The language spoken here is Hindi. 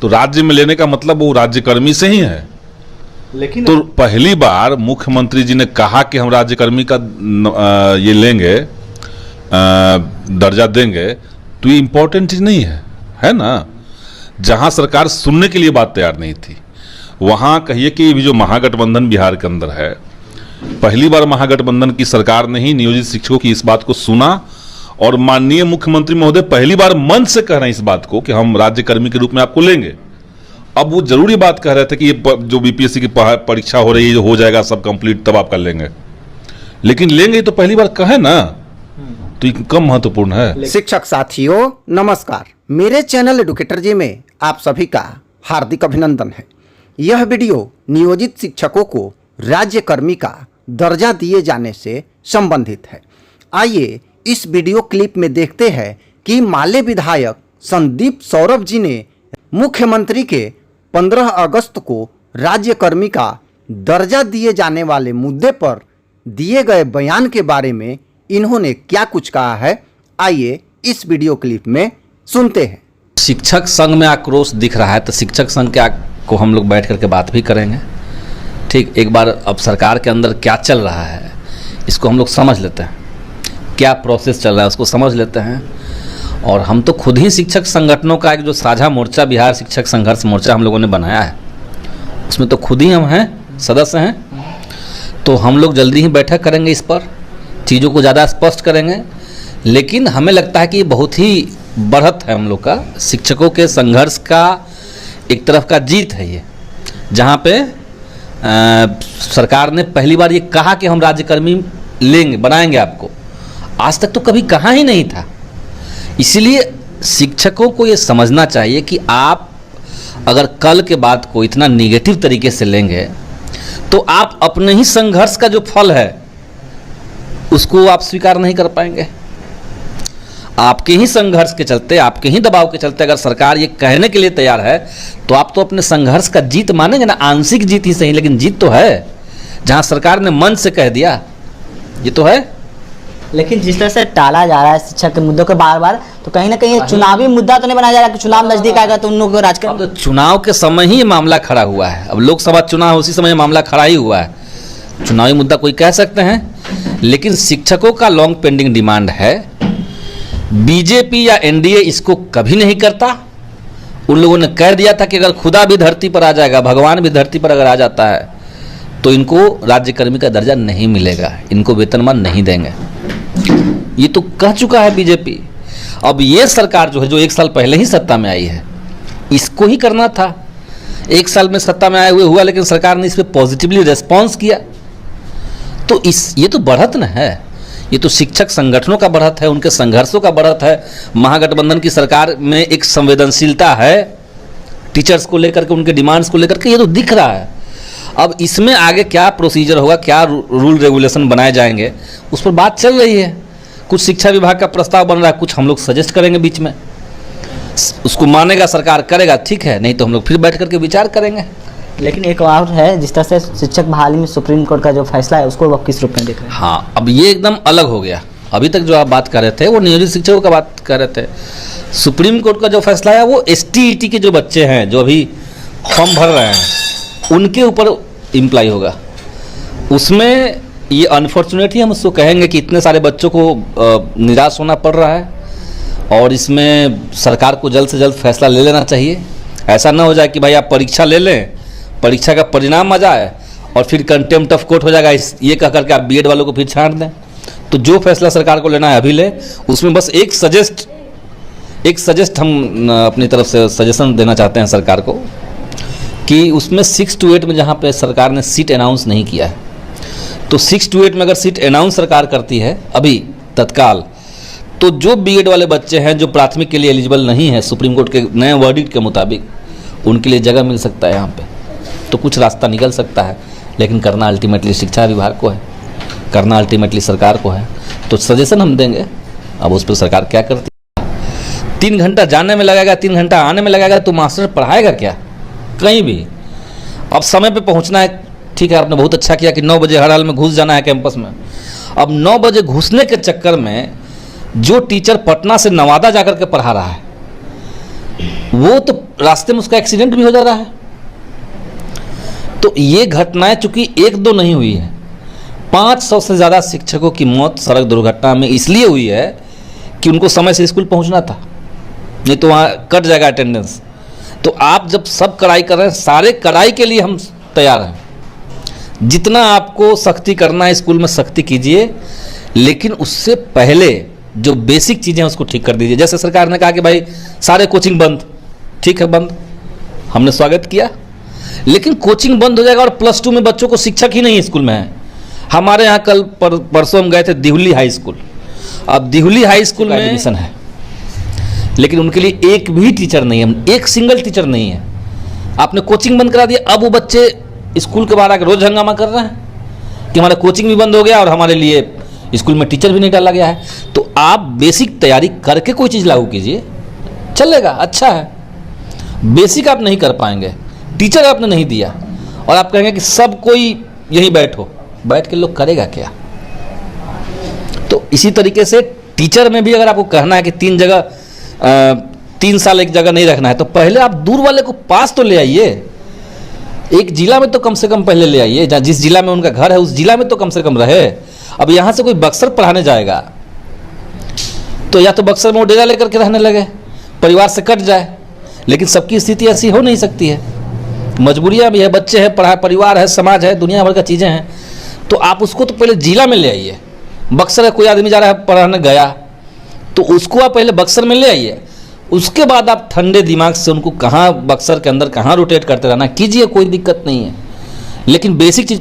तो राज्य में लेने का मतलब वो राज्यकर्मी से ही है। लेकिन तो पहली बार मुख्यमंत्री जी ने कहा कि हम राज्यकर्मी का ये लेंगे, दर्जा देंगे, तो ये इंपॉर्टेंट चीज नहीं है ना। जहां सरकार सुनने के लिए बात तैयार नहीं थी, वहां कहिए कि जो महागठबंधन बिहार के अंदर है, पहली बार महागठबंधन की सरकार ने ही नियोजित शिक्षकों की इस बात को सुना और माननीय मुख्यमंत्री महोदय पहली बार मन से कह रहे हैं इस बात को कि हम राज्यकर्मी के रूप में आपको लेंगे। अब वो जरूरी बात कह रहे थे कि ये जो बीपीएससी की परीक्षा हो रही है, हो जाएगा सब कंप्लीट तब आप कर लेंगे, लेकिन लेंगे तो पहली बार कहे ना, तो ये कम महत्वपूर्ण है। शिक्षक साथियों नमस्कार, मेरे चैनल एडुकेटर जी में आप सभी का हार्दिक अभिनंदन है। यह वीडियो नियोजित शिक्षकों को राज्यकर्मी का दर्जा दिए जाने से संबंधित है। आइए इस वीडियो क्लिप में देखते हैं कि माले विधायक संदीप सौरभ जी ने मुख्यमंत्री के 15 अगस्त को राज्यकर्मी का दर्जा दिए जाने वाले मुद्दे पर दिए गए बयान के बारे में इन्होंने क्या कुछ कहा है। आइए इस वीडियो क्लिप में सुनते हैं। शिक्षक संघ में आक्रोश दिख रहा है, तो शिक्षक संघ को हम लोग बैठ करके बात भी करेंगे। ठीक, एक बार अब सरकार के अंदर क्या चल रहा है इसको हम लोग समझ लेते हैं, क्या प्रोसेस चल रहा है उसको समझ लेते हैं। और हम तो खुद ही शिक्षक संगठनों का एक जो साझा मोर्चा बिहार शिक्षक संघर्ष मोर्चा हम लोगों ने बनाया है, उसमें तो खुद ही हम हैं, सदस्य हैं। तो हम लोग जल्दी ही बैठक करेंगे, इस पर चीज़ों को ज़्यादा स्पष्ट करेंगे। लेकिन हमें लगता है कि ये बहुत ही बढ़त है हम लोग का, शिक्षकों के संघर्ष का एक तरफ का जीत है ये, जहाँ पे सरकार ने पहली बार ये कहा कि हम राज्यकर्मी लेंगे, बनाएंगे आपको। आज तक तो कभी कहा ही नहीं था। इसलिए शिक्षकों को ये समझना चाहिए कि आप अगर कल के बात को इतना निगेटिव तरीके से लेंगे तो आप अपने ही संघर्ष का जो फल है उसको आप स्वीकार नहीं कर पाएंगे। आपके ही संघर्ष के चलते, आपके ही दबाव के चलते अगर सरकार ये कहने के लिए तैयार है तो आप तो अपने संघर्ष का जीत मानेंगे ना। आंशिक जीत ही सही, लेकिन जीत तो है। जहां सरकार ने मन से कह दिया ये तो है। लेकिन जिस तरह से टाला जा रहा है शिक्षक के मुद्दों को बार बार, तो कहीं ना कहीं चुनावी मुद्दा तो नहीं बनाया जा रहा कि चुनाव नजदीक आएगा तो उन लोगों को राजकारण। तो चुनाव के समय ही मामला खड़ा हुआ है। अब लोकसभा चुनाव उसी समय मामला खड़ा ही हुआ है। चुनावी मुद्दा कोई कह सकते हैं, लेकिन शिक्षकों का लॉन्ग पेंडिंग डिमांड है। बीजेपी या एनडीए इसको कभी नहीं करता। उन लोगों ने कह दिया था कि अगर खुदा भी धरती पर आ जाएगा, भगवान भी धरती पर अगर आ जाता है तो इनको राज्यकर्मी का दर्जा नहीं मिलेगा, इनको वेतनमान नहीं देंगे। ये तो कह चुका है बीजेपी। अब ये सरकार जो है, जो एक साल पहले ही सत्ता में आई है, इसको ही करना था। एक साल में सत्ता में आए हुए हुआ, लेकिन सरकार ने इस पर पॉजिटिवली रेस्पॉन्स किया। तो ये तो बढ़त न है, ये तो शिक्षक संगठनों का बढ़त है, उनके संघर्षों का बढ़त है। महागठबंधन की सरकार में एक संवेदनशीलता है टीचर्स को लेकर के, उनके डिमांड्स को लेकर के, ये तो दिख रहा है। अब इसमें आगे क्या प्रोसीजर होगा, क्या रूल रेगुलेशन बनाए जाएंगे, उस पर बात चल रही है। कुछ शिक्षा विभाग का प्रस्ताव बन रहा है, कुछ हम लोग सजेस्ट करेंगे बीच में। उसको मानेगा सरकार, करेगा ठीक है, नहीं तो हम लोग फिर बैठ करके विचार करेंगे। लेकिन एक और है, जिस तरह से शिक्षक बहाली में सुप्रीम कोर्ट का जो फैसला है उसको आप किस रूप में देख रहे हैं? हाँ, अब ये एकदम अलग हो गया। अभी तक जो आप बात कर रहे थे वो नियोजित शिक्षकों का बात कर रहे थे। सुप्रीम कोर्ट का जो फैसला है वो ST-ET के जो बच्चे हैं, जो अभी फॉर्म भर रहे हैं, उनके ऊपर इम्प्लाई होगा। उसमें ये अनफॉर्चुनेट ही हम उसको कहेंगे कि इतने सारे बच्चों को निराश होना पड़ रहा है, और इसमें सरकार को जल्द से जल्द फैसला ले लेना चाहिए। ऐसा ना हो जाए कि भाई आप परीक्षा ले लें, परीक्षा का परिणाम आ जाए और फिर कंटेम्प्ट ऑफ कोर्ट हो जाएगा, ये कह करके आप BED वालों को फिर छांट दें। तो जो फैसला सरकार को लेना है अभी ले। उसमें बस एक सजेस्ट हम अपनी तरफ से सजेशन देना चाहते हैं सरकार को कि उसमें 6 to 8 में जहाँ पे सरकार ने सीट अनाउंस नहीं किया है, तो 6 to 8 में अगर सीट अनाउंस सरकार करती है अभी तत्काल, तो जो BED वाले बच्चे हैं जो प्राथमिक के लिए एलिजिबल नहीं है, सुप्रीम कोर्ट के नए वर्डिक्ट के मुताबिक उनके लिए जगह मिल सकता है यहाँ पे, तो कुछ रास्ता निकल सकता है। लेकिन करना अल्टीमेटली शिक्षा विभाग को है, करना अल्टीमेटली सरकार को है। तो सजेशन हम देंगे, अब उस पर सरकार क्या करती है। 3 घंटा जाने में लगेगा, 3 घंटा आने में लगेगा, तो मास्टर पढ़ाएगा क्या कहीं भी? अब समय पे पहुंचना है, ठीक है, आपने बहुत अच्छा किया कि 9 बजे हर हाल में घुस जाना है कैंपस में। अब 9 बजे घुसने के चक्कर में जो टीचर पटना से नवादा जाकर के पढ़ा रहा है, वो तो रास्ते में उसका एक्सीडेंट भी हो जा रहा है। तो ये घटनाएं चूंकि एक दो नहीं हुई है, 500 से ज़्यादा शिक्षकों की मौत सड़क दुर्घटना में इसलिए हुई है कि उनको समय से स्कूल पहुंचना था, नहीं तो वहाँ कट जाएगा अटेंडेंस। तो आप जब सब कड़ाई कर रहे हैं, सारे कड़ाई के लिए हम तैयार हैं। जितना आपको सख्ती करना है स्कूल में सख्ती कीजिए, लेकिन उससे पहले जो बेसिक चीज़ें हैं उसको ठीक कर दीजिए। जैसे सरकार ने कहा कि भाई सारे कोचिंग बंद, ठीक है बंद, हमने स्वागत किया, लेकिन कोचिंग बंद हो जाएगा और +2 में बच्चों को शिक्षक ही नहीं स्कूल में है। हमारे यहाँ कल परसों हम गए थे दिहुली हाई स्कूल। अब दिहुली हाई स्कूल में एडमिशन है, लेकिन उनके लिए एक भी टीचर नहीं है, एक सिंगल टीचर नहीं है। आपने कोचिंग बंद करा दिया, अब वो बच्चे स्कूल के बाहर आकर रोज हंगामा कर रहे हैं कि हमारा कोचिंग भी बंद हो गया और हमारे लिए स्कूल में टीचर भी नहीं डाला गया है। तो आप बेसिक तैयारी करके कोई चीज़ लागू कीजिए, चलेगा, अच्छा है। बेसिक आप नहीं कर पाएंगे, टीचर आपने नहीं दिया और आप कहेंगे कि सब कोई यहीं बैठो, बैठ के लोग करेगा क्या? तो इसी तरीके से टीचर में भी अगर आपको कहना है कि 3 साल एक जगह नहीं रखना है, तो पहले आप दूर वाले को पास तो ले आइए। एक जिला में तो कम से कम पहले ले आइए, जहाँ जिस जिला में उनका घर है उस जिला में तो कम से कम रहे। अब यहाँ से कोई बक्सर पढ़ाने जाएगा तो या तो बक्सर में वो डेरा लेकर के रहने लगे, परिवार से कट जाए, लेकिन सबकी स्थिति ऐसी हो नहीं सकती है, मजबूरियाँ भी है, बच्चे हैं, पढ़ा, परिवार है, समाज है, दुनिया भर का चीज़ें हैं। तो आप उसको तो पहले जिला में ले आइए। बक्सर कोई आदमी जा रहा है पढ़ाने गया तो उसको आप पहले बक्सर में ले आइए, उसके बाद आप ठंडे दिमाग से उनको कहाँ बक्सर के अंदर कहाँ रोटेट करते रहना कीजिए, कोई दिक्कत नहीं है, लेकिन बेसिक चीज़